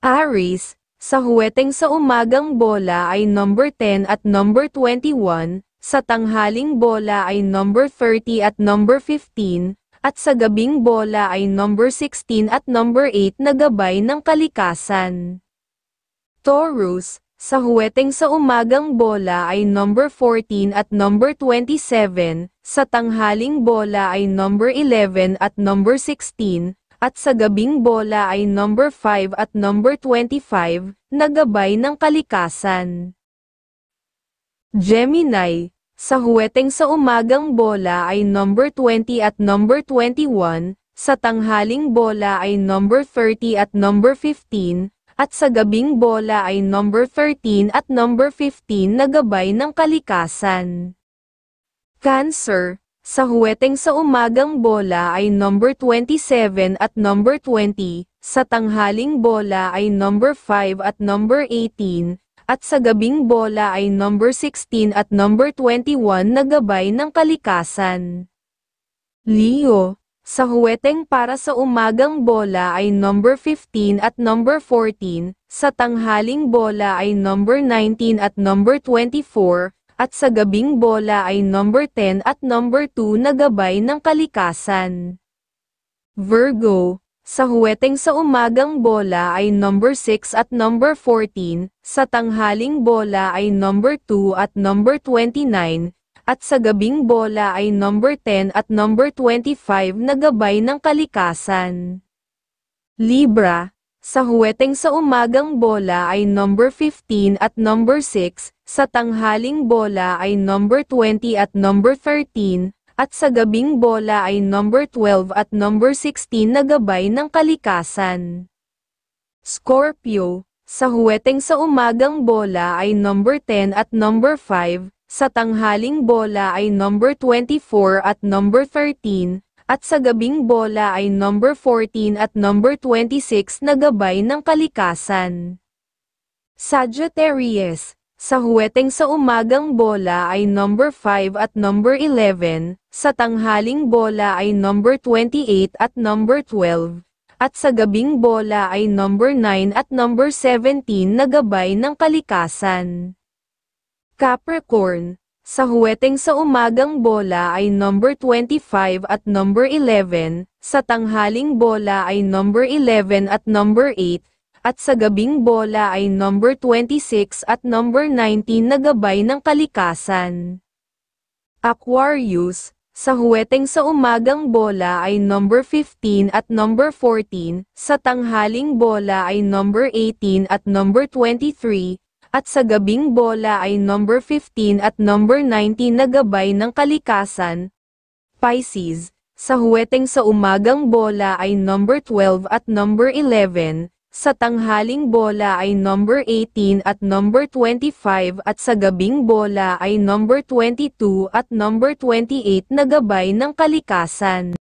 Aries, sa huweteng sa umagang bola ay number 10 at number 21, sa tanghaling bola ay number 30 at number 15, at sa gabing bola ay number 16 at number 8 na gabay ng kalikasan. Taurus, sa huweteng sa umagang bola ay number 14 at number 27, sa tanghaling bola ay number 11 at number 16, at sa gabing bola ay number 5 at number 25, na gabay ng kalikasan. Gemini, sa huweteng sa umagang bola ay number 20 at number 21, sa tanghaling bola ay number 30 at number 15, at sa gabing bola ay number 13 at number 15 na gabay ng kalikasan. Cancer, sa huweteng sa umagang bola ay number 27 at number 20, sa tanghaling bola ay number 5 at number 18, at sa gabing bola ay number 16 at number 21 na gabay ng kalikasan. Leo, sa huweteng para sa umagang bola ay number 15 at number 14, sa tanghaling bola ay number 19 at number 24, at sa gabing bola ay number 10 at number 2 na gabay ng kalikasan. Virgo, sa huweteng sa umagang bola ay number 6 at number 14, sa tanghaling bola ay number 2 at number 29, at sa gabing bola ay number 10 at number 25 na gabay ng kalikasan. Libra, sa huweteng sa umagang bola ay number 15 at number 6, sa tanghaling bola ay number 20 at number 13, at sa gabing bola ay number 12 at number 16 na gabay ng kalikasan. Scorpio, sa huweteng sa umagang bola ay number 10 at number 5, sa tanghaling bola ay number 24 at number 13, at sa gabing bola ay number 14 at number 26 na gabay ng kalikasan. Sagittarius, sa huweteng sa umagang bola ay number 5 at number 11, sa tanghaling bola ay number 28 at number 12, at sa gabing bola ay number 9 at number 17 na gabay ng kalikasan. Capricorn, sa huweteng sa umagang bola ay number 25 at number 11, sa tanghaling bola ay number 11 at number 8, at sa gabing bola ay number 26 at number 19 na gabay ng kalikasan. Aquarius, sa huweteng sa umagang bola ay number 15 at number 14, sa tanghaling bola ay number 18 at number 23, at sa gabing bola ay number 15 at number 19 na gabay ng kalikasan. Pisces, sa huweteng sa umagang bola ay number 12 at number 11, sa tanghaling bola ay number 18 at number 25 at sa gabing bola ay number 22 at number 28 na gabay ng kalikasan.